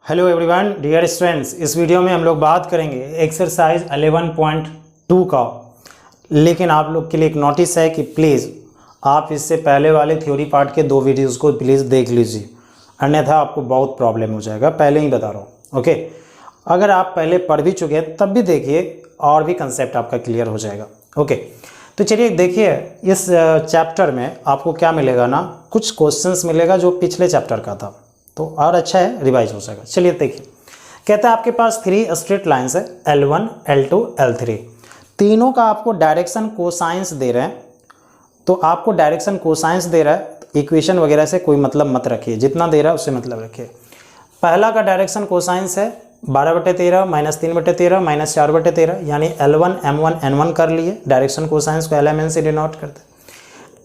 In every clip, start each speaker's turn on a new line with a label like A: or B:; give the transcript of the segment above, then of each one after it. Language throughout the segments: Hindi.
A: हेलो एवरीवन डियर स्टूडेंट्स, इस वीडियो में हम लोग बात करेंगे एक्सरसाइज 11.2 का। लेकिन आप लोग के लिए एक नोटिस है कि प्लीज़ आप इससे पहले वाले थ्योरी पार्ट के 2 वीडियोस को प्लीज़ देख लीजिए, अन्यथा आपको बहुत प्रॉब्लम हो जाएगा। पहले ही बता रहा हूँ, ओके। अगर आप पहले पढ़ भी चुके हैं तब भी देखिए, और भी कंसेप्ट आपका क्लियर हो जाएगा, ओके। तो चलिए देखिए, इस चैप्टर में आपको क्या मिलेगा ना, कुछ क्वेश्चंस मिलेगा जो पिछले चैप्टर का था, तो और अच्छा है, रिवाइज हो जाएगा। चलिए देखिए, कहता है आपके पास 3 स्ट्रेट लाइंस है, L1, L2, L3। तीनों का आपको डायरेक्शन कोसाइंस दे रहे हैं। तो आपको डायरेक्शन कोसाइंस दे रहा है, इक्वेशन वगैरह से कोई मतलब मत रखिए, जितना दे रहा है उससे मतलब रखिए। पहला का डायरेक्शन कोसाइंस है 12/13 -3/13 -4/13, यानी L1 M1 N1 कर लिए। डायरेक्शन कोसाइंस को LMN से डिनोट करते हैं।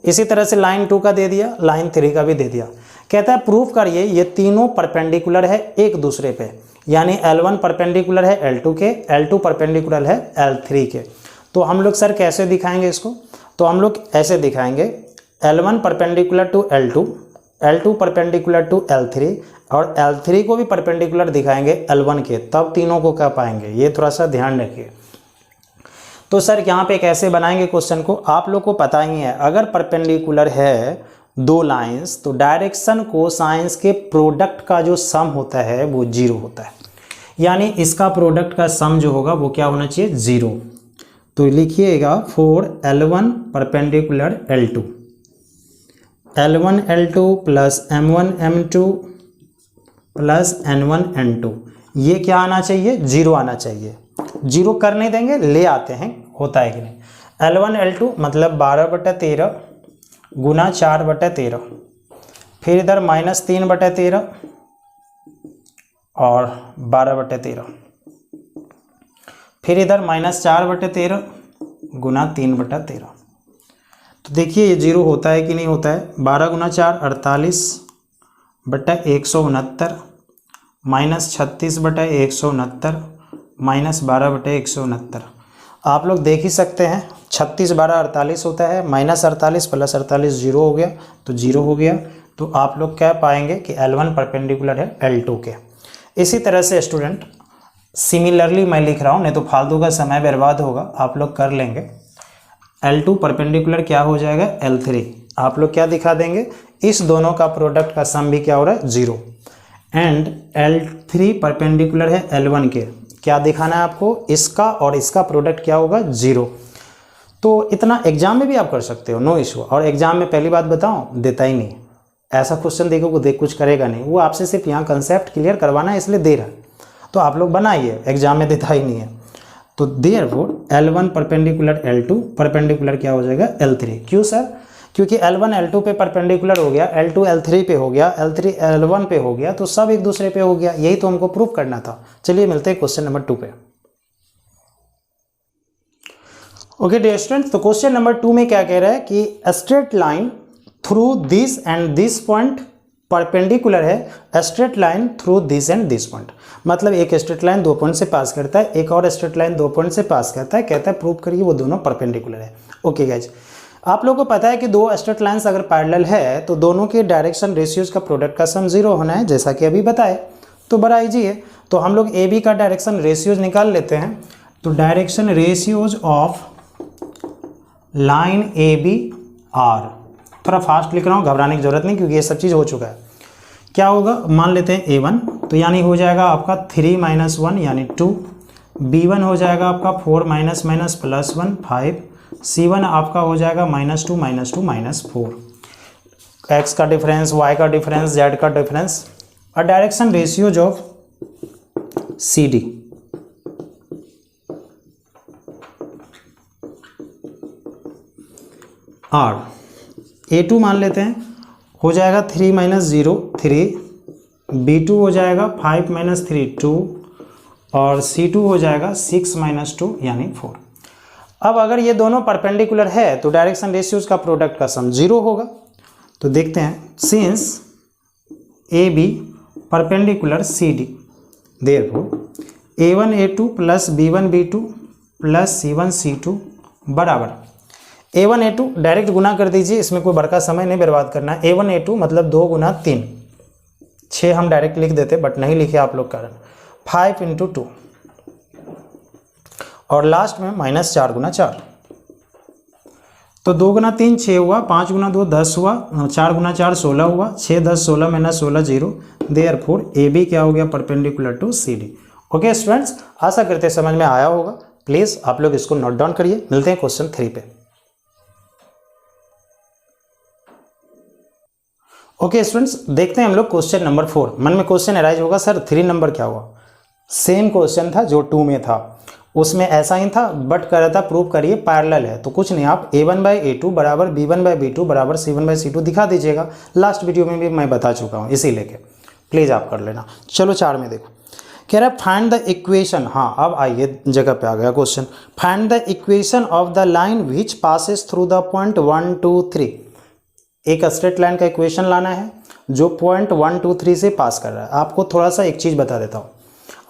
A: इसी तरह से लाइन 2 का दे दिया, लाइन 3 का भी दे दिया। कहता है प्रूफ करिए ये तीनों परपेंडिकुलर है एक दूसरे पे, यानी L1 परपेंडिकुलर है L2 के, L2 परपेंडिकुलर है L3 के। तो हम लोग सर कैसे दिखाएंगे इसको? तो हम लोग ऐसे दिखाएंगे, L1 perpendicular to L2, L2 perpendicular to L3, और L3 को भी परपेंडिकुलर दिखाएंगे L1 के, तब तीनों को कह पाएंगे। ये थोड़ा सा ध्यान रखिए। तो सर यहाँ पे कैसे बनाएंगे क्वेश्चन को, आप लोग को पता ही है। अगर परपेंडिकुलर है 2 लाइंस तो डायरेक्शन कोसाइंस के प्रोडक्ट का जो सम होता है वो 0 होता है, यानी इसका प्रोडक्ट का सम जो होगा वो क्या होना चाहिए, 0। तो लिखिएगा for L1 perpendicular L2, L1 L2 plus M1 M2 plus N1 N2, ये क्या आना चाहिए, 0 आना चाहिए। 0 कर नहीं देंगे, ले आते हैं, होता है कि नहीं। L1 L2 मतलब 12/13 गुना 4/13, फिर इधर -3/13 और 12/13, फिर इधर -4/13 गुना 3/13। तो देखिए ये 0 होता है कि नहीं होता है। 12 गुना 4 48/169 -36/169 -12/169। आप लोग देख ही सकते हैं, 36 12 48 होता है, -48 प्लस 48 0 हो गया, तो 0 हो गया। तो आप लोग कह पाएंगे कि L1 परपेंडिकुलर है L2 के। इसी तरह से स्टूडेंट सिमिलरली मैं लिख रहा हूँ, नहीं तो फालतू का समय बर्बाद होगा, आप लोग कर लेंगे। L2 परपेंडिकुलर क्या हो जाएगा, L3। आप लोग क्या दिखा देंगे, इस दोनों का प्रोडक्ट का सम भी क्या हो रहा है, 0। एंड L3 परपेंडिकुलर है L1 के, क्या दिखाना है आपको, इसका और इसका प्रोडक्ट क्या होगा, 0। तो इतना एग्जाम में भी आप कर सकते हो, नो इशू। और एग्जाम में पहली बात बताऊं, देता ही नहीं ऐसा क्वेश्चन, देखो देख कुछ करेगा नहीं वो, आपसे सिर्फ यहाँ कंसेप्ट क्लियर करवाना है इसलिए दे रहा है। तो आप लोग बनाइए, एग्जाम में देता ही नहीं है। तो therefore L1 perpendicular L2 perpendicular क्या हो जाएगा, L3। क्यों सर? क्योंकि L1 L2 पे परपेंडिकुलर हो गया, L2 L3 पे हो गया, L3 L1 पे हो गया, तो सब एक दूसरे पे हो गया। यही तो हमको प्रूव करना था। चलिए मिलते हैं क्वेश्चन नंबर 2 पे। ओके डियर स्टूडेंट्स, तो क्वेश्चन नंबर 2 में क्या कह रहा है कि straight line through this and this point perpendicular है straight line through this and this point. मतलब एक स्ट्रेट लाइन 2 पॉइंट से पास करता है, एक और स्ट्रेट लाइन 2 पॉइंट से पास करता है। कहता है प्रूव करिए वो दोनों परपेंडिकुलर है। ओके गाइज, आप लोगों को पता है कि 2 स्ट्रेट लाइन्स अगर पैरेलल है तो दोनों के डायरेक्शन रेशियोज का प्रोडक्ट का सम 0 होना है, जैसा कि अभी बताए। तो बड़ा ईजी है। तो हम लोग ए बी का डायरेक्शन रेशियोज निकाल लेते हैं। तो direction ratios of line A B are, थोड़ा फास्ट लिख रहा हूँ, घबराने की जरूरत नहीं क्योंकि ये सब चीज़ हो चुका है। क्या होगा, मान लेते हैं A1, तो यानी हो जाएगा आपका 3 - 1 यानी 2। B1 हो जाएगा आपका 4 - +1 5। C1 आपका हो जाएगा -2 -2 -4। X का डिफरेंस, Y का डिफरेंस, Z का डिफरेंस, और डायरेक्शन रेशियोज ऑफ CD। और A2 मान लेते हैं, हो जाएगा 3 - 0 3। B2 हो जाएगा 5 - 3 2, और C2 हो जाएगा 6 - 2 यानी 4। अब अगर ये दोनों परपेंडिकुलर है तो डायरेक्शन रेशियोज का प्रोडक्ट का सम 0 होगा। तो देखते हैं, since AB perpendicular CD, therefore A1 A2 plus B1 B2 plus C1 C2 बराबर A1 A2 डायरेक्ट गुना कर दीजिए, इसमें कोई बड़का समय नहीं बर्बाद करना है। A1 A2 मतलब 2 गुना 3, 6 हम डायरेक्ट लिख देते बट नहीं लिखे आप लोग कारण। 5 इंटू 2 और लास्ट में माइनस 4 गुना 4। तो 2 गुना 3 6 हुआ, 5 गुना 2 10 हुआ, 4 गुना 4 16 हुआ, 6 10 16 माइनस 16 0। देयरफॉर ए बी क्या हो गया, perpendicular to C D. Okay students, आशा करते हैं समझ में आया होगा। प्लीज़ आप लोग इसको नोट डाउन करिए। मिलते हैं क्वेश्चन 3 पे। ओके स्टूडेंट्स, देखते हैं हम लोग क्वेश्चन नंबर 4। मन में क्वेश्चन अराइज होगा, सर 3 नंबर क्या हुआ। सेम क्वेश्चन था जो 2 में था, उसमें ऐसा ही था बट कर रहा था प्रूव करिए पैरेलल है। तो कुछ नहीं, आप a1/a2 बराबर b1/b2 बराबर c1/c2 दिखा दीजिएगा। लास्ट वीडियो में भी मैं बता चुका हूँ, इसी लेके प्लीज़ आप कर लेना। चलो 4 में देखो, कह रहा है फाइंड द इक्वेशन। हाँ अब आइए जगह पे आ गया question. Find the equation of the line which passes through the point 1 2 3। एक स्ट्रेट लाइन का इक्वेशन लाना है जो पॉइंट 1 2 3 से पास कर रहा है। आपको थोड़ा सा एक चीज़ बता देता हूँ,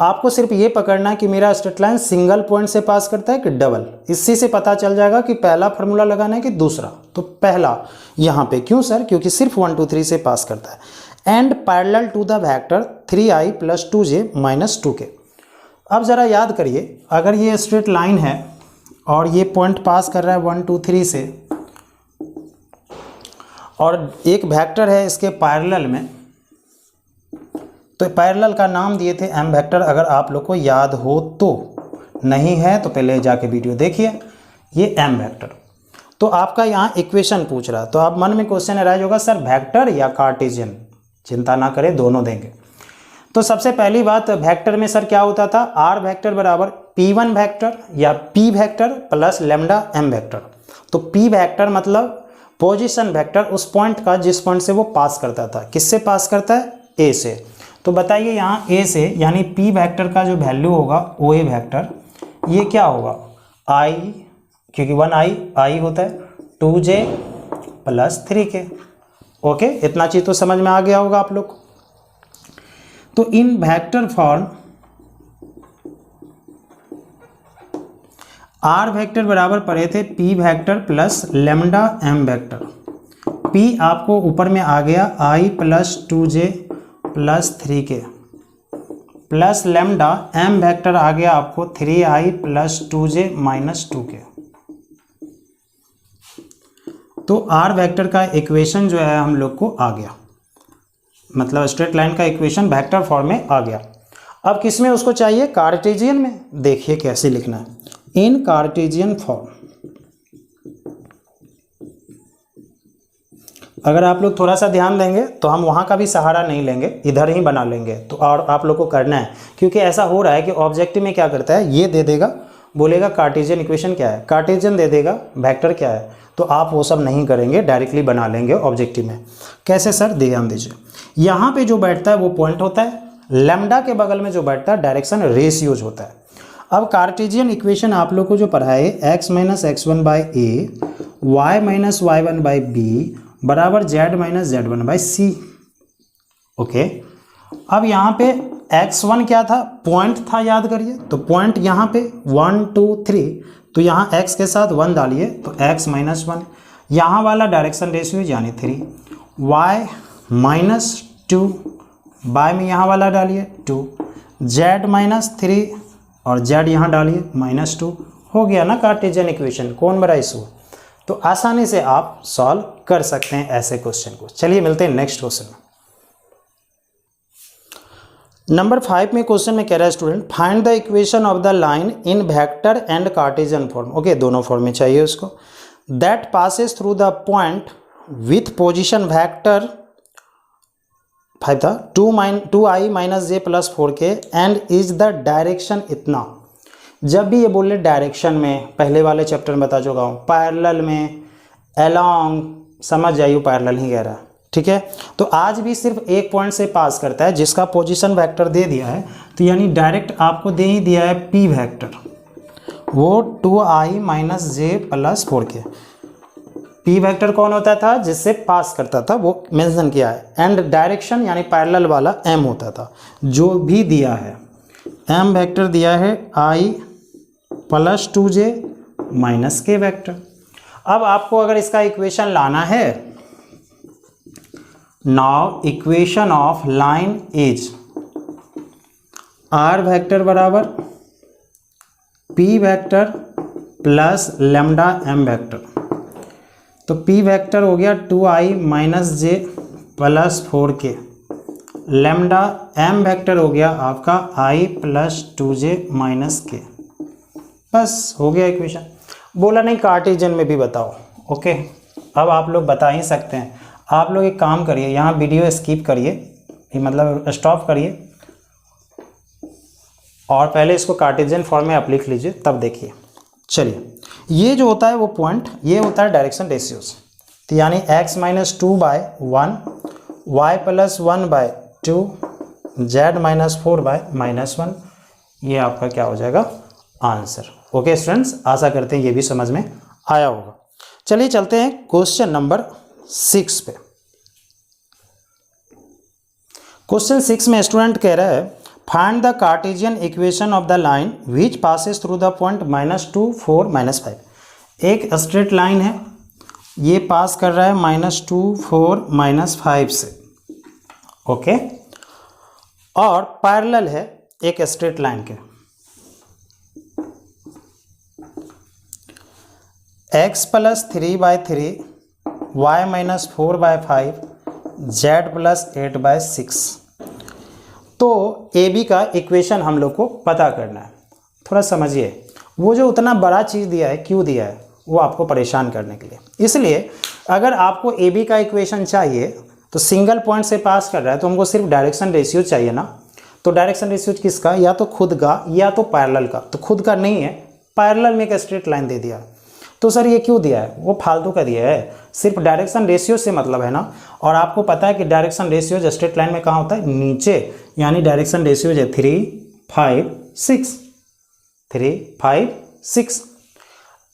A: आपको सिर्फ ये पकड़ना है कि मेरा स्ट्रेट लाइन सिंगल पॉइंट से पास करता है कि डबल। इसी से पता चल जाएगा कि पहला फार्मूला लगाना है कि दूसरा। तो पहला यहाँ पे क्यों सर, क्योंकि सिर्फ 1 2 3 से पास करता है। And parallel to the vector 3i + 2j - 2k। अब ज़रा याद करिए, अगर ये स्ट्रेट लाइन है और ये पॉइंट पास कर रहा है 1 2 3 से, और एक वेक्टर है इसके पैरेलल में, तो पैरेलल का नाम दिए थे एम वेक्टर, अगर आप लोग को याद हो तो। नहीं है तो पहले जाके वीडियो देखिए, ये एम वेक्टर। तो आपका यहाँ इक्वेशन पूछ रहा है, तो आप मन में क्वेश्चन अराइज होगा, सर वेक्टर या कार्टेशियन। चिंता ना करें, दोनों देंगे। तो सबसे पहली बात, वेक्टर में सर क्या होता था, आर वेक्टर बराबर p1 वेक्टर या p vector plus lambda m vector. तो p वेक्टर मतलब पोजीशन वेक्टर, उस पॉइंट का जिस पॉइंट से वो पास करता था। किससे पास करता है, a से। तो बताइए यहाँ a से, यानी p वेक्टर का जो वैल्यू होगा OA वेक्टर, ये क्या होगा i, क्योंकि 1i होता है, 2j + 3k। ओके, इतना चीज़ तो समझ में आ गया होगा आप लोग को। तो in vector form r vector बराबर पढ़े थे p vector plus lambda m vector. p आपको ऊपर में आ गया i + 2j + 3k plus lambda m vector आ गया आपको 3i + 2j - 2k। तो आर वेक्टर का इक्वेशन जो है हम लोग को आ गया, मतलब स्ट्रेट लाइन का इक्वेशन वेक्टर फॉर्म में आ गया। अब किस में उसको चाहिए, कार्टेशियन में। देखिए कैसे लिखना है, इन कार्टेशियन फॉर्म। अगर आप लोग थोड़ा सा ध्यान देंगे तो हम वहाँ का भी सहारा नहीं लेंगे, इधर ही बना लेंगे। तो और आप लोग को करना है, क्योंकि ऐसा हो रहा है कि ऑब्जेक्टिव में क्या करता है, ये दे देगा, बोलेगा कार्टेशियन इक्वेशन क्या है, कार्टेशियन दे देगा वेक्टर क्या है, तो आप वो सब नहीं करेंगे, डायरेक्टली बना लेंगे ऑब्जेक्टिव में। कैसे सर, ध्यान दीजिए, यहाँ पे जो बैठता है वो पॉइंट होता है, लैम्डा के बगल में जो बैठता है डायरेक्शन रेशियोज होता है। अब कार्टेशियन इक्वेशन आप लोग को जो पढ़ाए, x - x1/a y - y1/b बराबर z - z1/c। ओके, अब यहाँ पे x1 क्या था, पॉइंट था, याद करिए। तो पॉइंट यहाँ पे 1 2 3, तो यहाँ x के साथ 1 डालिए तो x - 1, यहाँ वाला डायरेक्शन रेशियो यानी 3, y - 2, y में यहाँ वाला डालिए 2, z - 3 और z यहाँ डालिए -2। हो गया ना कार्टेशियन इक्वेशन, कौन बड़ा इशू। तो आसानी से आप सॉल्व कर सकते हैं ऐसे क्वेश्चन को। चलिए मिलते हैं नेक्स्ट क्वेश्चन में। नंबर 5 में क्वेश्चन में कह रहा है student, find the equation of the line in vector and Cartesian form. Okay, दोनों फॉर्म में चाहिए उसको। That passes through the point with position vector 5 था 2i - j + 4k and is the direction इतना। जब भी ये बोले डायरेक्शन में, पहले वाले चैप्टर में बता चुका हूँ, पैरेलल में, अलोंग, समझ जाइए पैरेलल ही कह रहा है, ठीक है। तो आज भी सिर्फ एक पॉइंट से पास करता है जिसका पोजीशन वेक्टर दे दिया है, तो यानी डायरेक्ट आपको दे ही दिया है p वेक्टर, वो 2i - j + 4k। p vector कौन होता था, जिससे पास करता था, वो मेंशन किया है। एंड डायरेक्शन यानी पैरेलल वाला m होता था, जो भी दिया है m वेक्टर दिया है i + 2j - k वेक्टर। अब आपको अगर इसका इक्वेशन लाना है now equation of line is R vector बराबर P vector plus lambda M vector. तो पी वेक्टर हो गया 2i minus J plus 4k, lambda M vector हो गया आपका i plus 2j minus k। बस हो गया इक्वेशन। बोला नहीं कार्टेशियन में भी बताओ। ओके, अब आप लोग बता ही सकते हैं। आप लोग एक काम करिए, यहाँ वीडियो स्किप करिए, मतलब स्टॉप करिए और पहले इसको कार्टेशियन फॉर्म में आप लिख लीजिए, तब देखिए। चलिए, ये जो होता है वो पॉइंट, ये होता है डायरेक्शन रेशियोज। तो यानी x minus 2/1, y plus 1/2, z minus 4/-1, ये आपका क्या हो जाएगा आंसर। ओके स्टूडेंट्स, आशा करते हैं ये भी समझ में आया होगा। चलिए चलते हैं क्वेश्चन नंबर 6 पे। क्वेश्चन 6 में स्टूडेंट कह रहा है find the Cartesian equation of the line which passes through the point -2, 4, -5। एक स्ट्रेट लाइन है, ये पास कर रहा है -2, 4, -5 से। ओके, और पैरेलल है एक स्ट्रेट लाइन के। x plus 3/3, y minus 4/5, z plus 8/6। तो ए बी का इक्वेशन हम लोग को पता करना है। थोड़ा समझिए, वो जो उतना बड़ा चीज़ दिया है क्यों दिया है, वो आपको परेशान करने के लिए। इसलिए अगर आपको ए बी का इक्वेशन चाहिए तो सिंगल पॉइंट से पास कर रहा है तो हमको सिर्फ डायरेक्शन रेशियो चाहिए ना। तो डायरेक्शन रेशियो किसका, या तो खुद का या तो पैरेलल का। तो खुद का नहीं है, पैरेलल में एक स्ट्रेट लाइन दे दिया। तो सर ये क्यों दिया है, वो फालतू का दिया है, सिर्फ डायरेक्शन रेशियो से मतलब है ना। और आपको पता है कि डायरेक्शन रेशियो स्ट्रेट लाइन में कहाँ होता है, नीचे। यानी डायरेक्शन रेशियो है 3, 5, 6, 3, 5, 6।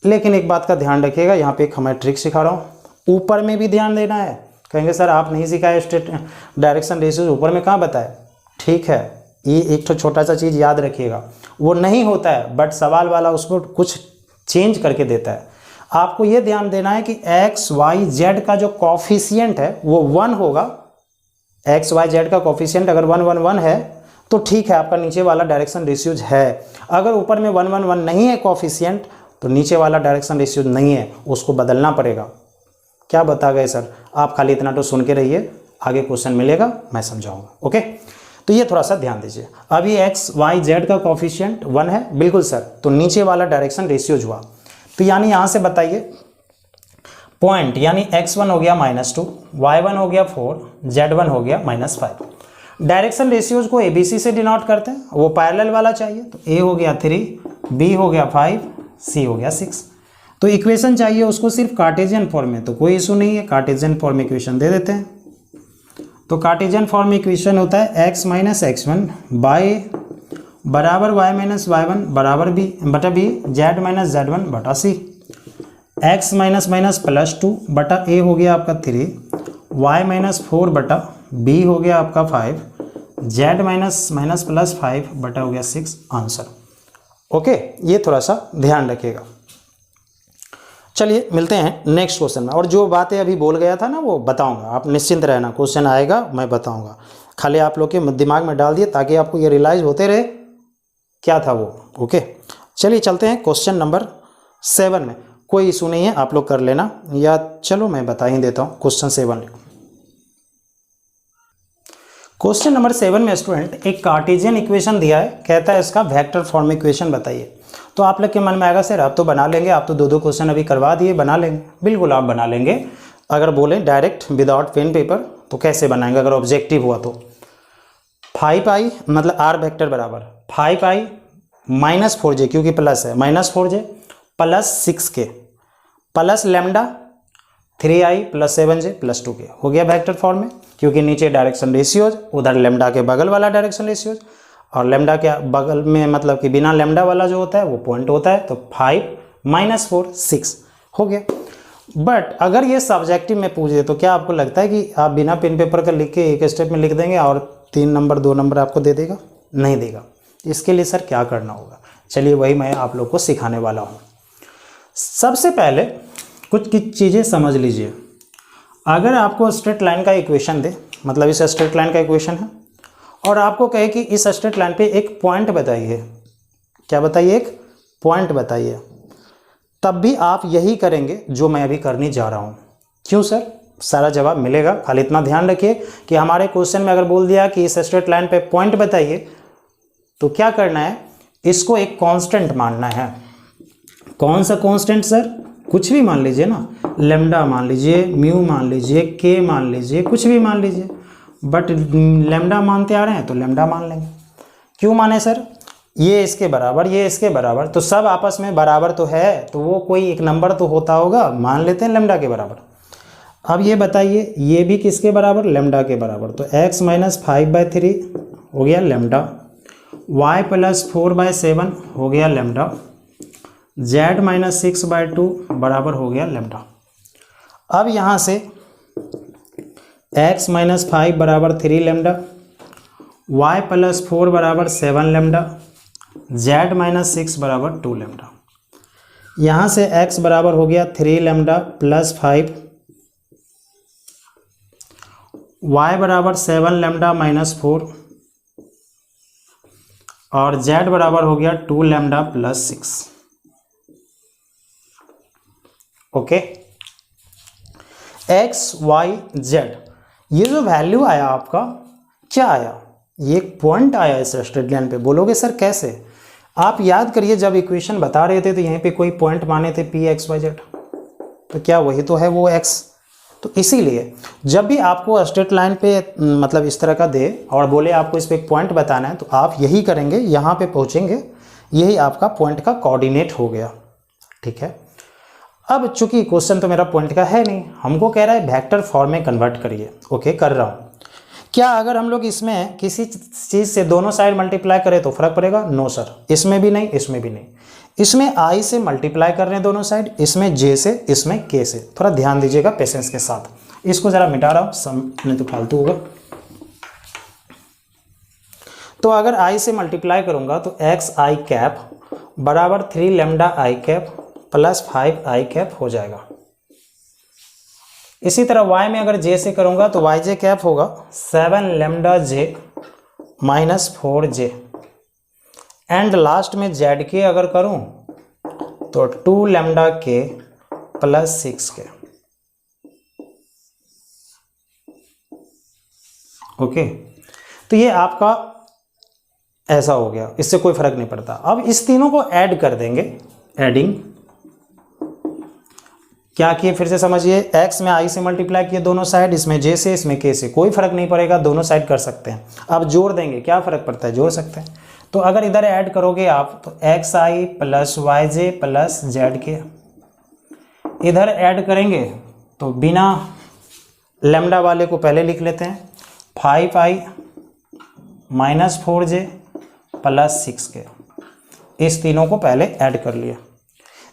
A: लेकिन एक बात का ध्यान रखिएगा, यहाँ पे एक हमें ट्रिक सिखा रहा हूँ, ऊपर में भी ध्यान देना है। कहेंगे सर आप नहीं सिखाए स्ट्रेट डायरेक्शन रेशियो, ऊपर में कहाँ बताए। ठीक है, ये एक तो छोटा सा चीज़ याद रखिएगा, वो नहीं होता है बट सवाल वाला उसको कुछ चेंज करके देता है। आपको ये ध्यान देना है कि एक्स वाई जेड का जो कॉफिशिएंट है वो 1 होगा। एक्स वाई जेड का कॉफिशिएंट अगर 1, 1, 1 है तो ठीक है, आपका नीचे वाला डायरेक्शन रेशियोज है। अगर ऊपर में 1, 1, 1 नहीं है कॉफिशिएंट तो नीचे वाला डायरेक्शन रेशियोज नहीं है, उसको बदलना पड़ेगा। क्या बता गए सर, आप खाली इतना तो सुन के रहिए, आगे क्वेश्चन मिलेगा मैं समझाऊंगा। ओके, तो ये थोड़ा सा ध्यान दीजिए। अभी एक्स वाई जेड का कॉफिशिएंट 1 है, बिल्कुल सर, तो नीचे वाला डायरेक्शन रेशियोज हुआ। तो यानी यहाँ से बताइए पॉइंट, यानी x1 हो गया -2, y1 हो गया 4, z1 हो गया -5। डायरेक्शन रेशियोज को ABC से डिनोट करते हैं, वो पैरेलल वाला चाहिए। तो A हो गया 3, B हो गया 5, C हो गया 6। तो इक्वेशन चाहिए उसको सिर्फ कार्टेशियन फॉर्म में, तो कोई इशू नहीं है, कार्टेशियन फॉर्म इक्वेशन दे देते हैं। तो कार्टेशियन फॉर्म इक्वेशन होता है x माइनस x1 बाई बराबर y माइनस y1 बराबर b बटा b, z माइनस z1 बटा c। x माइनस माइनस +2 बटा a हो गया आपका 3, y माइनस 4 बटा b हो गया आपका 5, z माइनस माइनस +5 बटा हो गया 6 आंसर। ओके, ये थोड़ा सा ध्यान रखिएगा। चलिए मिलते हैं नेक्स्ट क्वेश्चन में। और जो बातें अभी बोल गया था ना वो बताऊंगा, आप निश्चिंत रहना, क्वेश्चन आएगा मैं बताऊंगा। खाली आप लोग के दिमाग में डाल दिए ताकि आपको ये रियलाइज होते रहे क्या था वो। ओके, चलिए चलते हैं क्वेश्चन नंबर 7 में। कोई इशू नहीं है, आप लोग कर लेना, या चलो मैं बता ही देता हूँ। क्वेश्चन 7 लिखो। क्वेश्चन नंबर 7 में स्टूडेंट एक कार्टेशियन इक्वेशन दिया है, कहता है इसका वेक्टर फॉर्म इक्वेशन बताइए। तो आप लोग के मन में आएगा सर आप तो बना लेंगे, आप तो 2-2 क्वेश्चन अभी करवा दिए, बना लेंगे। बिल्कुल आप बना लेंगे, अगर बोलें डायरेक्ट विदाउट पेन पेपर तो कैसे बनाएंगे अगर ऑब्जेक्टिव हुआ तो। 5i मतलब r वेक्टर बराबर 5i माइनस 4j, क्योंकि प्लस है, minus 4j plus 6k plus lambda 3i plus 7j plus 2k हो गया वेक्टर फॉर्म में, क्योंकि नीचे डायरेक्शन रेशियोज, उधर लेमडा के बगल वाला डायरेक्शन रेशियोज, और लेमडा के बगल में मतलब कि बिना लेमडा वाला जो होता है वो पॉइंट होता है। तो 5 माइनस 4 6 हो गया। बट अगर ये सब्जेक्टिव में पूछे तो क्या आपको लगता है कि आप बिना पेन पेपर का लिख के एक स्टेप में लिख देंगे और 3 नंबर 2 नंबर आपको दे देगा? नहीं देगा। इसके लिए सर क्या करना होगा, चलिए वही मैं आप लोग को सिखाने वाला हूँ। सबसे पहले कुछ चीज़ें समझ लीजिए। अगर आपको स्ट्रेट लाइन का इक्वेशन दे, मतलब इस स्ट्रेट लाइन का इक्वेशन है और आपको कहे कि इस स्ट्रेट लाइन पे एक पॉइंट बताइए, क्या बताइए, एक पॉइंट बताइए, तब भी आप यही करेंगे जो मैं अभी करने जा रहा हूँ। क्यों सर? सारा जवाब मिलेगा, खाली इतना ध्यान रखिए कि हमारे क्वेश्चन में अगर बोल दिया कि इस स्ट्रेट लाइन पे पॉइंट बताइए तो क्या करना है, इसको एक कांस्टेंट मानना है। कौन सा कांस्टेंट सर? कुछ भी मान लीजिए ना, लेमडा मान लीजिए, म्यू मान लीजिए, के मान लीजिए, कुछ भी मान लीजिए, बट लेमडा मानते आ रहे हैं तो लेमडा मान लेंगे। क्यों माने सर? ये इसके बराबर, ये इसके बराबर, तो सब आपस में बराबर तो है, तो वो कोई एक नंबर तो होता होगा, मान लेते हैं लेमडा के बराबर। अब ये बताइए, ये भी किसके बराबर? लेमडा के बराबर, तो x माइनस 5/3 हो गया लेमडा, y प्लस 4/7 हो गया लेमडा, z माइनस 6/2 बराबर हो गया लेमडा। अब यहाँ से x माइनस 5 बराबर 3 लेमडा, y प्लस 4 बराबर 7 लेमडा, z माइनस 6 बराबर 2 लेमडा। यहाँ से x बराबर हो गया 3 लेमडा प्लस 5, y बराबर 7 लेमडा माइनस 4 और z बराबर हो गया 2 lambda plus 6। Okay, x y z, ये जो वैल्यू आया आपका, क्या आया? ये एक पॉइंट आया इस स्ट्रेट लाइन पे। बोलोगे सर कैसे? आप याद करिए, जब इक्वेशन बता रहे थे तो यहीं पे कोई पॉइंट माने थे p x y z, तो क्या वही तो है वो x? तो इसीलिए जब भी आपको स्ट्रेट लाइन पे मतलब इस तरह का दे और बोले आपको इस पे एक पॉइंट बताना है, तो आप यही करेंगे, यहाँ पे पहुँचेंगे, यही आपका पॉइंट का कोऑर्डिनेट हो गया। ठीक है, अब चूंकि क्वेश्चन तो मेरा पॉइंट का है नहीं, हमको कह रहा है वेक्टर फॉर्म में कन्वर्ट करिए। ओके, कर रहा हूँ। क्या अगर हम लोग इसमें किसी चीज़ से दोनों साइड मल्टीप्लाई करें तो फर्क पड़ेगा? नो सर, इसमें भी नहीं, इसमें भी नहीं। इसमें आई से मल्टीप्लाई कर रहे हैं दोनों साइड, इसमें जे से, इसमें के से। थोड़ा ध्यान दीजिएगा पेशेंस के साथ। इसको ज़रा मिटा रहा हूँ, नहीं तो फालतू होगा। तो अगर आई से मल्टीप्लाई करूँगा तो एक्स आई कैप बराबर 3 lambda I cap plus 5 I cap हो जाएगा। इसी तरह y में अगर j से करूंगा तो वाई जे कैप होगा 7 lambda j minus 4j, and last में z के अगर करूं तो 2 lambda k plus 6k। Okay, तो ये आपका ऐसा हो गया, इससे कोई फर्क नहीं पड़ता। अब इस तीनों को ऐड कर देंगे, एडिंग क्या किए फिर से समझिए, x में i से मल्टीप्लाई किए दोनों साइड, इसमें j से, इसमें k से, कोई फर्क नहीं पड़ेगा, दोनों साइड कर सकते हैं। अब जोड़ देंगे, क्या फर्क पड़ता है, जोड़ सकते हैं। तो अगर इधर ऐड करोगे आप तो xi plus yj plus zk, इधर ऐड करेंगे तो बिना लेमडा वाले को पहले लिख लेते हैं, 5i minus 4j plus 6k। इस तीनों को पहले ऐड कर लिया।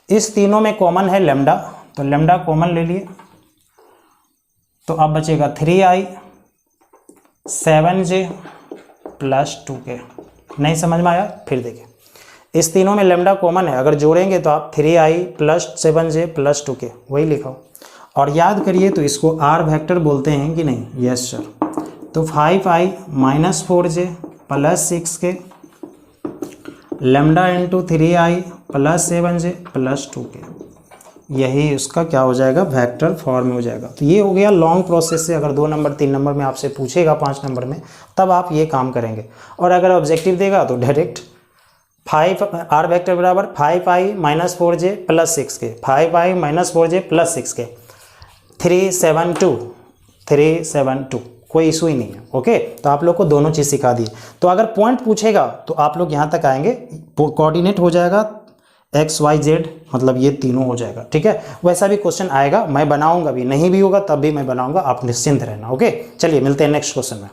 A: इस तीनों में कॉमन है लेमडा, तो लेमडा कॉमन ले लिए, तो अब बचेगा 3i 7j प्लस 2k। नहीं समझ में आया? फिर देखिए, इस तीनों में लेमडा कॉमन है, अगर जोड़ेंगे तो आप 3i plus 7j plus 2k वही लिखो। और याद करिए, तो इसको r वेक्टर बोलते हैं कि नहीं? Yes sir. तो 5i minus 4j plus 6k lambda into 3i plus 7j plus 2k, यही उसका क्या हो जाएगा, वेक्टर फॉर्म में हो जाएगा। तो ये हो गया लॉन्ग प्रोसेस से। अगर 2 नंबर 3 नंबर में आपसे पूछेगा 5 नंबर में, तब आप ये काम करेंगे। और अगर ऑब्जेक्टिव देगा तो डायरेक्ट 5 आर वेक्टर बराबर 5i minus 4j plus 6k, 5i minus 4j plus 6k, 372, कोई इशू ही नहीं है। ओके, तो आप लोग को दोनों चीज़ सिखा दी। तो अगर पॉइंट पूछेगा तो आप लोग यहाँ तक आएंगे, कोऑर्डिनेट हो जाएगा एक्स वाई जेड, मतलब ये तीनों हो जाएगा। ठीक है, वैसा भी क्वेश्चन आएगा, मैं बनाऊंगा भी, नहीं भी होगा तब भी मैं बनाऊंगा, आप निश्चिंत रहना। ओके, चलिए मिलते हैं नेक्स्ट क्वेश्चन में।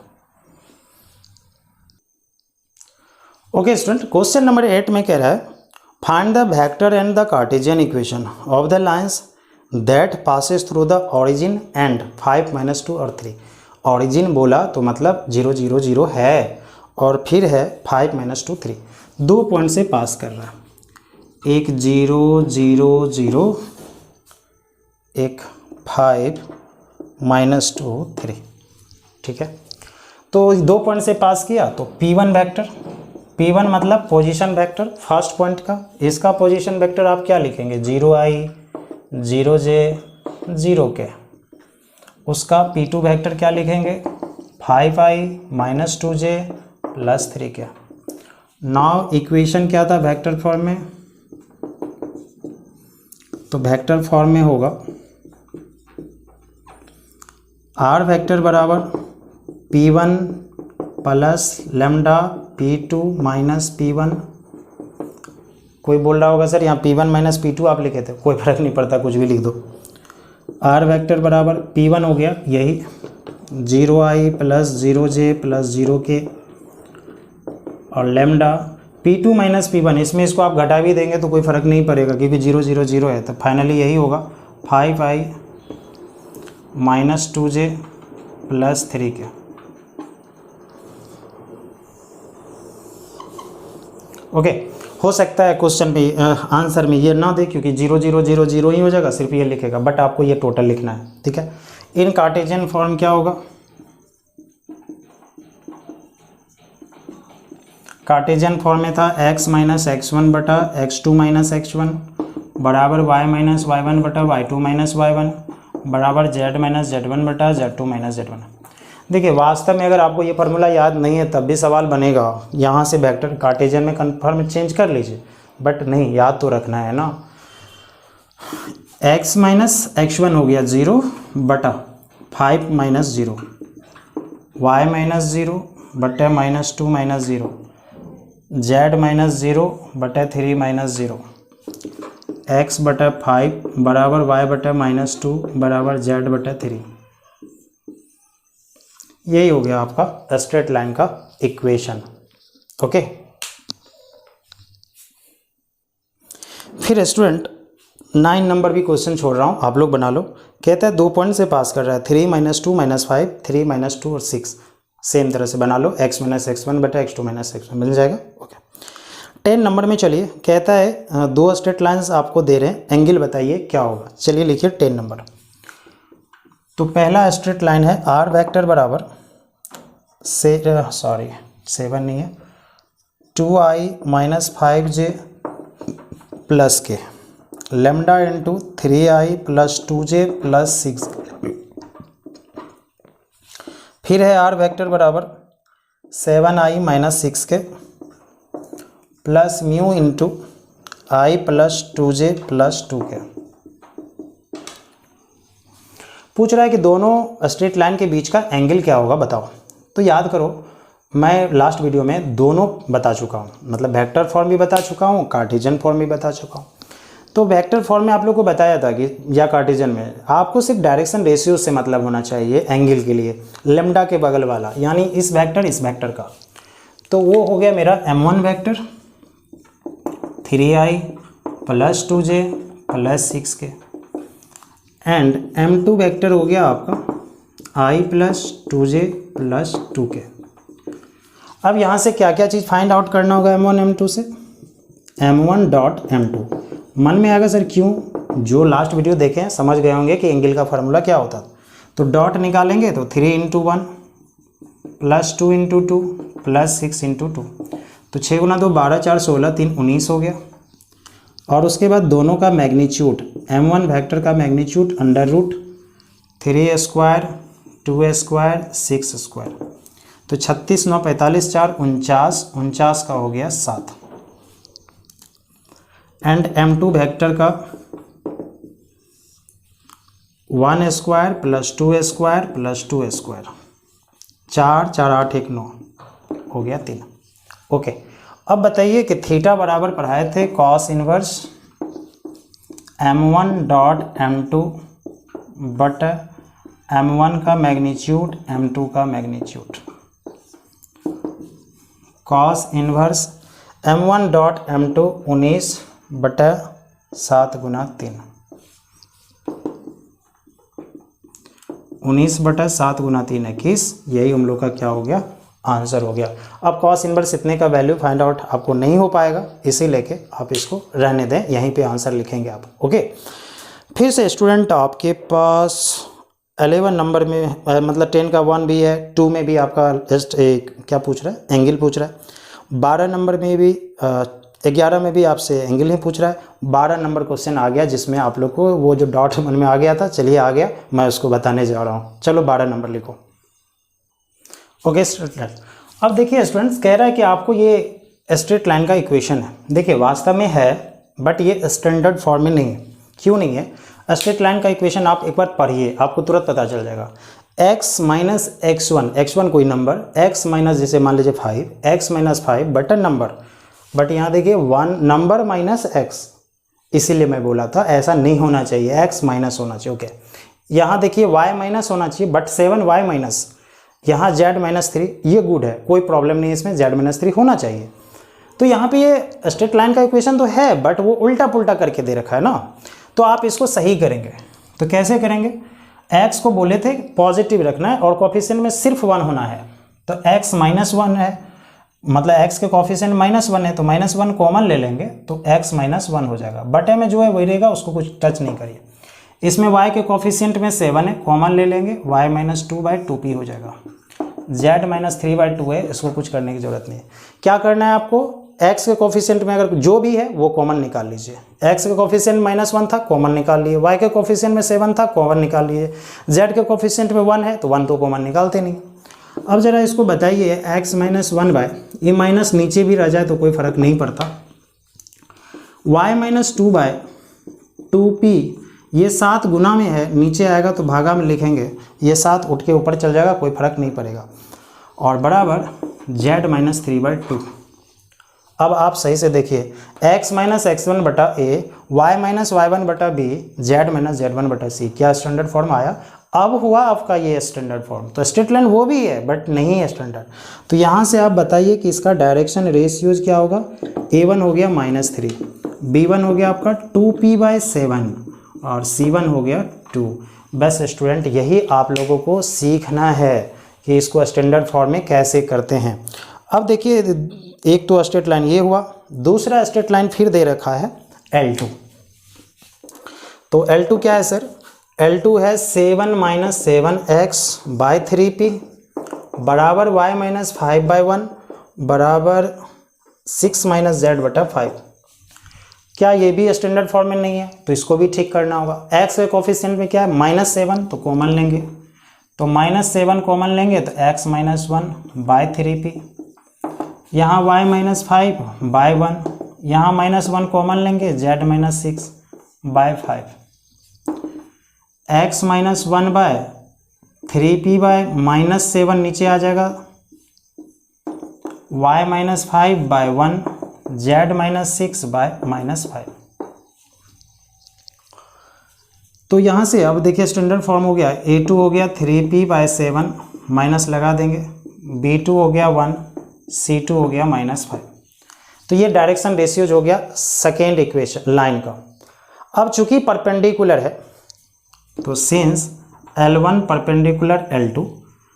A: ओके स्टूडेंट, क्वेश्चन नंबर 8 में कह रहा है find the vector and the Cartesian equation of the lines that passes through the origin and 5 minus 2 और 3। ओरिजिन बोला तो मतलब 0 0 0 है, और फिर है 5 माइनस 2 3, 2 पॉइंट से पास कर रहा है, एक 0 0 0, एक 5 -2 3। ठीक है, तो 2 पॉइंट से पास किया तो P1 वेक्टर, P1 मतलब पोजीशन वेक्टर फर्स्ट पॉइंट का, इसका पोजीशन वेक्टर आप क्या लिखेंगे 0i 0j 0k। उसका P2 वेक्टर क्या लिखेंगे 5i -2j +3k। Now equation क्या था वेक्टर फॉर्म में, तो वेक्टर फॉर्म में होगा R वेक्टर बराबर P1 plus lambda P2 minus P1। कोई बोल रहा होगा सर यहाँ P1 माइनस P2 आप लिखे थे, कोई फर्क नहीं पड़ता, कुछ भी लिख दो। R वेक्टर बराबर P1 हो गया यही 0i plus 0j plus 0k, और लैम्डा P2 माइनस P1, इसमें इसको आप घटा भी देंगे तो कोई फ़र्क नहीं पड़ेगा क्योंकि 0 0 0 है, तो फाइनली यही होगा 5i -2j +3k। ओके, हो सकता है क्वेश्चन में आंसर में ये ना दे क्योंकि 0 0 0 0 ही हो जाएगा, सिर्फ ये लिखेगा, बट आपको ये टोटल लिखना है। ठीक है, इन कार्टेशियन फॉर्म क्या होगा, कार्टेशियन फॉर्म में था x माइनस x1 बटा x2 माइनस x1 बराबर y माइनस y1 बटा y2 माइनस y1 बराबर z माइनस z1 बटा z2 माइनस z1। देखिए वास्तव में अगर आपको ये फार्मूला याद नहीं है तब भी सवाल बनेगा, यहाँ से वेक्टर कार्टेशियन में कन्फर्म चेंज कर लीजिए, बट नहीं याद तो रखना है ना। x माइनस x1 हो गया 0 बटा 5 माइनस 0, y माइनस 0 बटा -2 माइनस 0, z माइनस 0 बटा 3 माइनस 0, x बटा 5 बराबर y बटा -2 बराबर z बटा 3। यही हो गया आपका स्ट्रेट लाइन का इक्वेशन। ओके, फिर स्टूडेंट 9 नंबर भी क्वेश्चन छोड़ रहा हूँ, आप लोग बना लो। कहता है 2 पॉइंट से पास कर रहा है 3 - 2 - 5 3 - 2 और 6, सेम तरह से बना लो x माइनस x1 बटा x2 माइनस x1 मिल जाएगा। ओके, 10 नंबर में चलिए कहता है 2 स्ट्रेट लाइंस आपको दे रहे हैं, एंगल बताइए क्या होगा। चलिए लिखिए 10 नंबर। तो पहला स्ट्रेट लाइन है R वेक्टर बराबर 7 नहीं है 2i माइनस 5j प्लस के lambda into 3i plus 2j plus 6। फिर है R वेक्टर बराबर 7i माइनस 6 के plus mu into i plus 2j plus 2k। पूछ रहा है कि दोनों स्ट्रेट लाइन के बीच का एंगल क्या होगा बताओ। तो याद करो मैं लास्ट वीडियो में दोनों बता चुका हूँ, मतलब वेक्टर फॉर्म भी बता चुका हूँ, कार्टेशियन फॉर्म भी बता चुका हूँ। तो वेक्टर फॉर्म में आप लोग को बताया था कि या कार्टेशियन में आपको सिर्फ डायरेक्शन रेशियो से मतलब होना चाहिए एंगल के लिए, लैम्डा के बगल वाला, यानी इस वेक्टर का। तो वो हो गया मेरा m1 vector 3i plus 2j plus 6k, and m2 vector हो गया आपका i plus 2j plus 2k। अब यहाँ से क्या क्या चीज़ फाइंड आउट करना होगा m1 m2 से, m1 डॉट m2। मन में आएगा सर क्यों, जो लास्ट वीडियो देखे हैं समझ गए होंगे कि एंगल का फार्मूला क्या होता है। तो डॉट निकालेंगे तो 3 × 1 प्लस 2 × 2 प्लस 6 × 2, तो 6 × 2 12 4 16 3 19 हो गया। और उसके बाद दोनों का मैग्नीट्यूड m1 वेक्टर का magnitude under root 3 square 2 square 6 square, तो 36 9 45 4 49 का हो गया 7। एंड m2 वेक्टर का 1 square plus 2 square plus 2 square, 4 4 8 1 9 हो गया 3। ओके, अब बताइए कि थीटा बराबर पढ़ाए थे cos inverse m1 dot m2 but m1 का मैग्नीट्यूड m2 का magnitude, cos inverse m1 dot m2 19 बटा 7 गुना 3, 19 बटा 7 गुना 3 21, यही हम लोग का क्या हो गया आंसर हो गया। अब कॉस इनवर्स इतने का वैल्यू फाइंड आउट आपको नहीं हो पाएगा, इसी लेके आप इसको रहने दें, यहीं पे आंसर लिखेंगे आप। ओके, फिर से स्टूडेंट आपके पास 11 नंबर में मतलब 10 का 1 भी है, 2 में भी आपका जस्ट क्या पूछ रहा है, एंगल पूछ रहा है। 12 नंबर में भी 11 में भी आपसे एंगल ही पूछ रहा है। 12 नंबर क्वेश्चन आ गया जिसमें आप लोग को वो जो डॉट मन में आ गया था, चलिए आ गया, मैं उसको बताने जा रहा हूँ। चलो 12 नंबर लिखो। ओके स्टूडेंट, अब देखिए स्टूडेंट्स, कह रहा है कि आपको ये स्ट्रेट लाइन का इक्वेशन है। देखिए वास्तव में है, बट ये स्टैंडर्ड फॉर्म में नहीं है। क्यों नहीं है? स्ट्रेट लाइन का इक्वेशन आप एक बार पढ़िए, आपको तुरंत पता चल जाएगा। x माइनस x1 कोई नंबर, x माइनस जैसे मान लीजिए 5, x minus 5 button number, but यहाँ देखिए 1 नंबर माइनस x, इसीलिए मैं बोला था ऐसा नहीं होना चाहिए, x माइनस होना चाहिए। ओके, यहाँ देखिए y माइनस होना चाहिए, बट 7y माइनस, यहाँ z माइनस 3, ये गुड है, कोई प्रॉब्लम नहीं है इसमें, z माइनस 3 होना चाहिए। तो यहाँ पे ये स्ट्रेट लाइन का इक्वेशन तो है, बट वो उल्टा पुल्टा करके दे रखा है ना, तो आप इसको सही करेंगे। तो कैसे करेंगे? x को बोले थे पॉजिटिव रखना है और कोफिशिएंट में सिर्फ 1 होना है, तो x माइनस 1 है, मतलब x के कोफिशिएंट -1 है, तो -1 कॉमन ले लेंगे तो x माइनस 1 हो जाएगा। बटे में जो है वही रहेगा, उसको कुछ टच नहीं करिए। इसमें y के कोफिशिएंट में 7 है, कॉमन ले लेंगे, y माइनस 2/2p हो जाएगा। z माइनस 3/2 है, इसको कुछ करने की जरूरत नहीं है। क्या करना है आपको? x के कोफिशिएंट में अगर जो भी है वो कॉमन निकाल लीजिए। x के कोफिशिएंट -1 था, कॉमन निकाल लिए। y के कोफिशिएंट में 7 था, कॉमन निकाल लिए। z के कोफिशिएंट में 1 है, तो 1 तो कॉमन निकालते नहीं। अब जरा इसको बताइए, x माइनस 1/, ये माइनस नीचे भी रह जाए तो कोई फर्क नहीं पड़ता, y माइनस 2/2p, ये 7 गुना में है, नीचे आएगा तो भागा में लिखेंगे, ये 7 उठ के ऊपर चल जाएगा, कोई फर्क नहीं पड़ेगा, और बराबर z माइनस 3/2। अब आप सही से देखिए, x माइनस x1 बटा a, y माइनस y1 बटा b, z माइनस z1 बटा c, क्या स्टैंडर्ड फॉर्म आया? अब हुआ आपका ये स्टैंडर्ड फॉर्म। तो स्ट्रेट लाइन वो भी है, बट नहीं है स्टैंडर्ड। तो यहाँ से आप बताइए कि इसका डायरेक्शन रेशियोज क्या होगा? a1 हो गया -3, b1 हो गया आपका 2p/7 और c1 हो गया 2। बस स्टूडेंट यही आप लोगों को सीखना है कि इसको स्टैंडर्ड फॉर्म में कैसे करते हैं। अब देखिए, एक तो स्ट्रेट लाइन ये हुआ, दूसरा स्ट्रेट लाइन फिर दे रखा है L2। तो L2 क्या है सर? L2 है 7 माइनस 7x/3p बराबर y माइनस 5/1 बराबर 6 माइनस z बटा 5। क्या ये भी स्टैंडर्ड फॉर्म में नहीं है? तो इसको भी ठीक करना होगा। x के कोफिशिएंट में क्या है? -7, तो कॉमन लेंगे, तो -7 कॉमन लेंगे तो x माइनस 1/3p, यहाँ y माइनस 5/1, यहाँ -1 कॉमन लेंगे, z minus 6/5, x minus 1/3p/-7 नीचे आ जाएगा, y माइनस 5/1, z माइनस 6/-5। तो यहाँ से अब देखिए स्टैंडर्ड फॉर्म हो गया, a2 हो गया 3p/7 माइनस लगा देंगे, b2 हो गया 1, c2 हो गया -5। तो ये डायरेक्शन रेशियोज हो गया सेकेंड इक्वेशन लाइन का। अब चूंकि परपेंडिकुलर है, तो सिंस L1 परपेंडिकुलर L2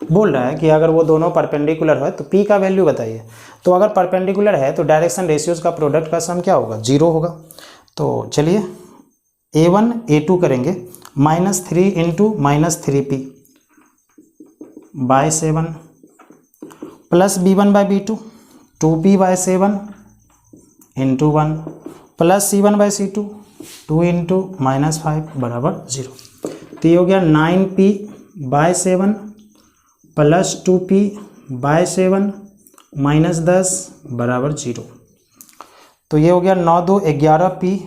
A: बोल रहा है कि अगर वो दोनों परपेंडिकुलर है तो P का वैल्यू बताइए। तो अगर परपेंडिकुलर है तो डायरेक्शन रेशियोज का प्रोडक्ट का सम क्या होगा? 0 होगा। तो चलिए A1 A2 करेंगे, -3 into -3p/7 plus b1/b2 2p/7 into 1 plus c1/c2 2 into -5 बराबर 0। तो ये हो गया 9p/7 प्लस 2p/7 -10 बराबर 0। तो ये हो गया 9 2 11p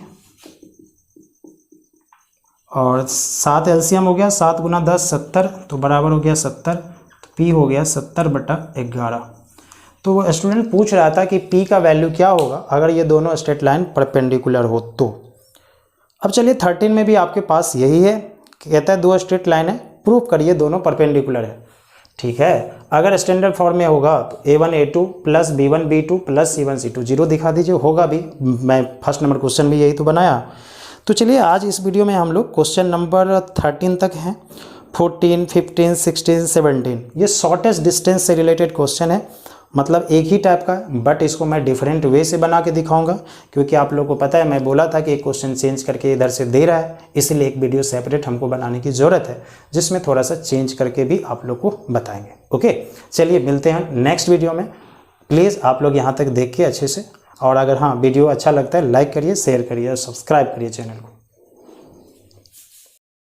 A: और 7 एलसीएम हो गया, 7 गुना 10 70, तो बराबर हो गया 70, तो p हो गया 70/11। तो स्टूडेंट पूछ रहा था कि p का वैल्यू क्या होगा अगर ये दोनों स्ट्रेट लाइन परपेंडिकुलर हो तो। अब चलिए 13 में भी आपके पास यही है, कहता है 2 स्ट्रेट लाइन है, प्रूफ करिए दोनों परपेंडिकुलर है। ठीक है, अगर स्टैंडर्ड फॉर्म में होगा तो a1 a2 plus b1 b2 plus c1 c2 0 दिखा दीजिए, होगा भी। मैं फर्स्ट नंबर क्वेश्चन भी यही तो बनाया। तो चलिए आज इस वीडियो में हम लोग क्वेश्चन नंबर 13 तक हैं, 14, 15, 16, 17 ये शॉर्टेस्ट डिस्टेंस से रिलेटेड क्वेश्चन है। मतलब एक ही टाइप का, बट इसको मैं डिफरेंट वे से बना के दिखाऊंगा, क्योंकि आप लोगों को पता है मैं बोला था कि एक क्वेश्चन चेंज करके इधर से दे रहा है, इसलिए एक वीडियो सेपरेट हमको बनाने की ज़रूरत है जिसमें थोड़ा सा चेंज करके भी आप लोग को बताएंगे। ओके, चलिए मिलते हैं नेक्स्ट वीडियो में। प्लीज़ आप लोग यहाँ तक देखिए अच्छे से, और अगर हाँ वीडियो अच्छा लगता है लाइक करिए, शेयर करिए और सब्सक्राइब करिए चैनल को।